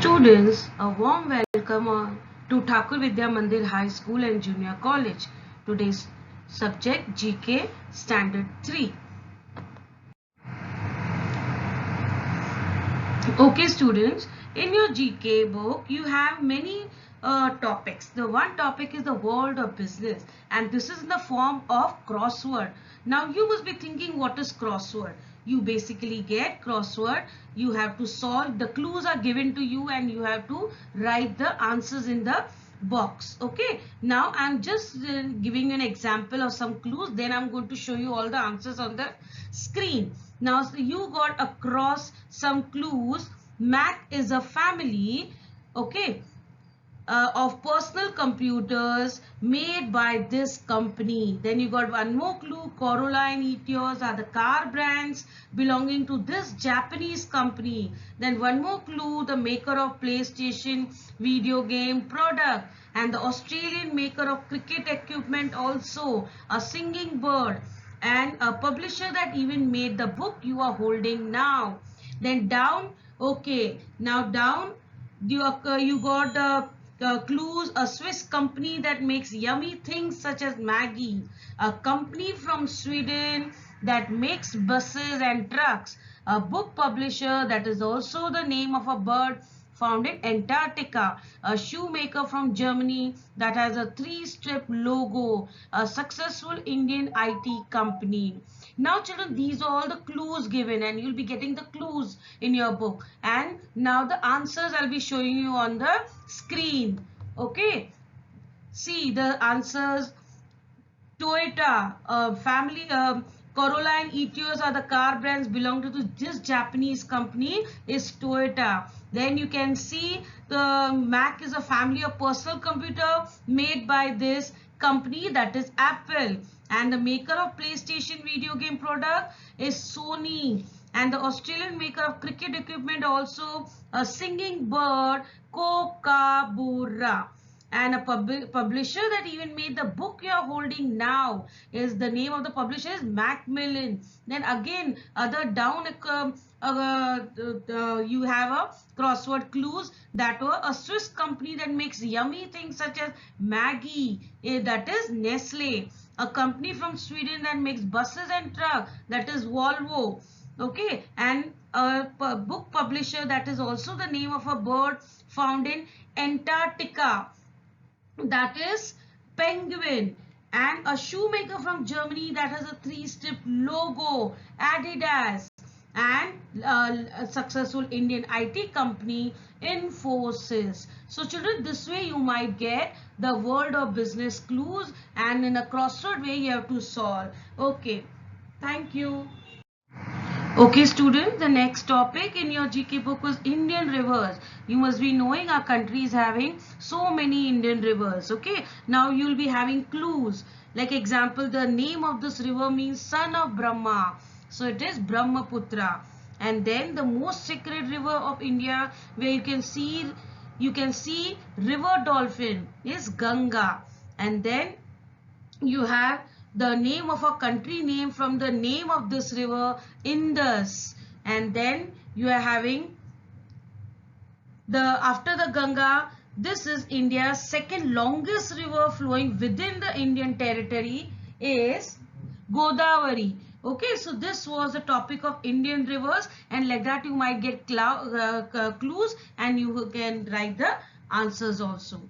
Students, a warm welcome to Thakur Vidya Mandir High School and Junior College. Today's subject GK Standard 3. Okay students, in your GK book you have many topics. The one topic is the world of business and this is in the form of crossword. Now you must be thinking, what is crossword? You basically get crossword, you have to solve, the clues are given to you and you have to write the answers in the box. Okay, now I'm just giving you an example of some clues, then I'm going to show you all the answers on the screen. Now so you got across some clues. Mac is a family, okay, of personal computers made by this company. Then you got one more clue. Corolla and Etios are the car brands belonging to this Japanese company. Then one more clue, the maker of PlayStation video game product and the Australian maker of cricket equipment, also a singing bird and a publisher that even made the book you are holding now. Then down, okay, now down you got the clues. A Swiss company that makes yummy things such as Maggie, a company from Sweden that makes buses and trucks, a book publisher that is also the name of a bird found in Antarctica, a shoemaker from Germany that has a three-strip logo, a successful Indian IT company. Now children, these are all the clues given and you'll be getting the clues in your book. And now the answers I'll be showing you on the screen. Okay. See the answers. Toyota, family, Corolla and Etios are the car brands belong to this Japanese company is Toyota. Then you can see the Mac is a family of personal computer made by this company, that is Apple. And the maker of PlayStation video game product is Sony. And the Australian maker of cricket equipment also a singing bird, Kookaburra. And a publisher that even made the book you are holding now is the name of the publisher is Macmillan. Then again other down you have a crossword clues that were a Swiss company that makes yummy things such as Maggie, that is Nestle, a company from Sweden that makes buses and trucks, that is Volvo. Okay, and a book publisher that is also the name of a bird found in Antarctica, that is Penguin, and a shoemaker from Germany that has a three-strip logo, Adidas, and a successful Indian IT company, Infosys. So children, this way you might get the world of business clues and in a crossword way you have to solve. Okay, thank you. Okay students, the next topic in your GK book was Indian rivers. You must be knowing our country is having so many Indian rivers. Okay, now you will be having clues. Like example, the name of this river means son of Brahma. So it is Brahmaputra. And then the most sacred river of India where you can see river dolphin is Ganga. And then you have the name of a country name from the name of this river, Indus. And then you are having the after the Ganga, this is India's second longest river flowing within the Indian territory is Godavari. Okay, so this was the topic of Indian rivers, and like that you might get clues and you can write the answers also.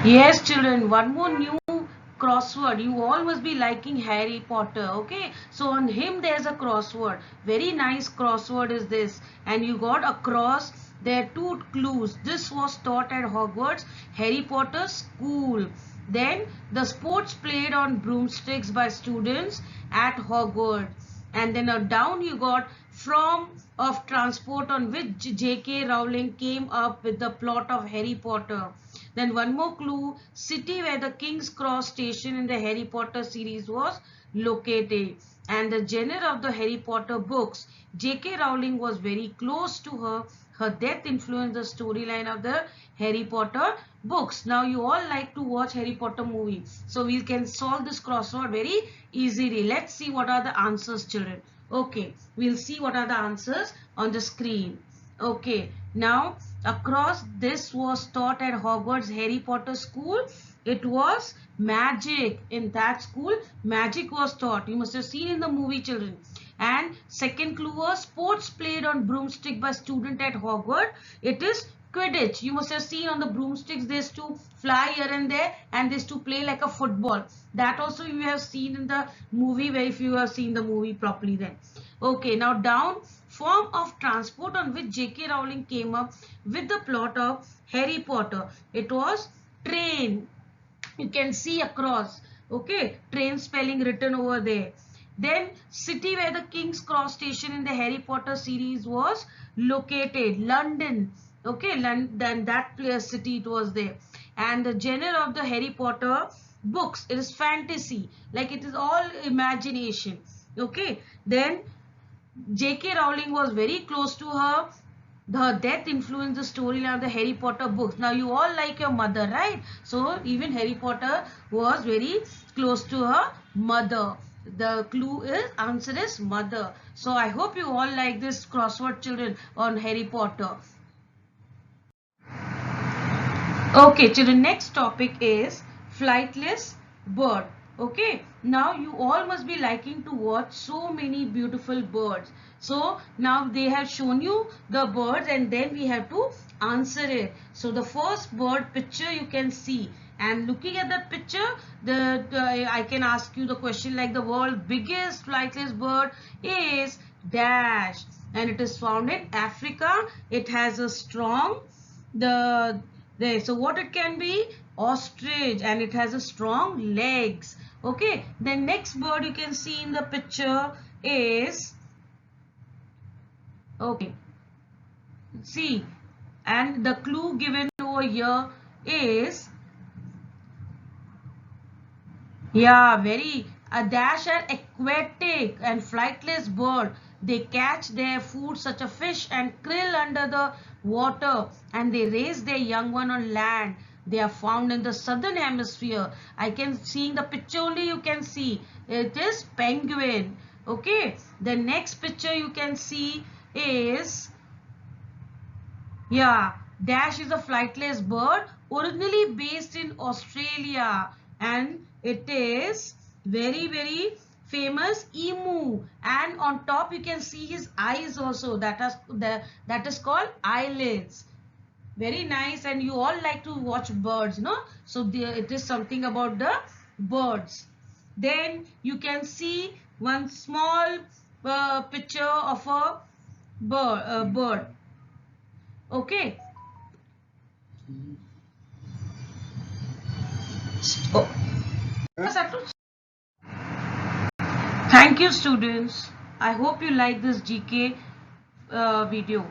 Yes, children, one more new crossword. You all must be liking Harry Potter, okay? So on him there's a crossword. Very nice crossword is this. And you got across, there are two clues. This was taught at Hogwarts, Harry Potter school. Then the sports played on broomsticks by students at Hogwarts. And then down you got from of transport on which J.K. Rowling came up with the plot of Harry Potter. Then one more clue, city where the King's Cross station in the Harry Potter series was located. And the genre of the Harry Potter books, J.K. Rowling was very close to her. Her death influenced the storyline of the Harry Potter books. Now you all like to watch Harry Potter movie. So we can solve this crossword very easily. Let's see what are the answers, children. Okay, we'll see what are the answers on the screen. Okay, now across this was taught at Hogwarts Harry Potter school. It was magic. In that school, magic was taught. You must have seen in the movie, children. And second clue was sports played on broomstick by student at Hogwarts. It is Quidditch. You must have seen on the broomsticks they used to fly here and there, and they used to play like a football. That also you have seen in the movie, where if you have seen the movie properly then. Okay, now down, form of transport on which J.K. Rowling came up with the plot of Harry Potter. It was train. You can see across. Okay, train spelling written over there. Then city where the King's Cross station in the Harry Potter series was located, London. Okay, then that city it was there. And the genre of the Harry Potter books, it is fantasy, like it is all imagination. Okay, then J.K. Rowling was very close to her. Her death influenced the storyline of the Harry Potter books. Now you all like your mother, right? So even Harry Potter was very close to her mother. The clue is, answer is mother. So I hope you all like this crossword, children, on Harry Potter. Okay, children, next topic is flightless bird. Okay, now you all must be liking to watch so many beautiful birds. So now they have shown you the birds and then we have to answer it. So the first bird picture you can see, and looking at that picture, I can ask you the question like the world's biggest flightless bird is dash, and it is found in Africa. It has a strong the there. So what it can be? Ostrich, and it has a strong legs. Okay. The next bird you can see in the picture is, okay, see, and the clue given over here is, yeah, very, a dash are aquatic and flightless bird. They catch their food such a fish and krill under the water, and they raise their young one on land. They are found in the southern hemisphere. I can see in the picture only you can see it is penguin. Okay, the next picture you can see is, yeah, dash is a flightless bird originally based in Australia, and it is very famous emu, and on top you can see his eyes also, that is called eyelids. Very nice, and you all like to watch birds, no? So there, it is something about the birds. Then you can see one small picture of a bird. Okay. Oh. Thank you, students. I hope you like this GK video.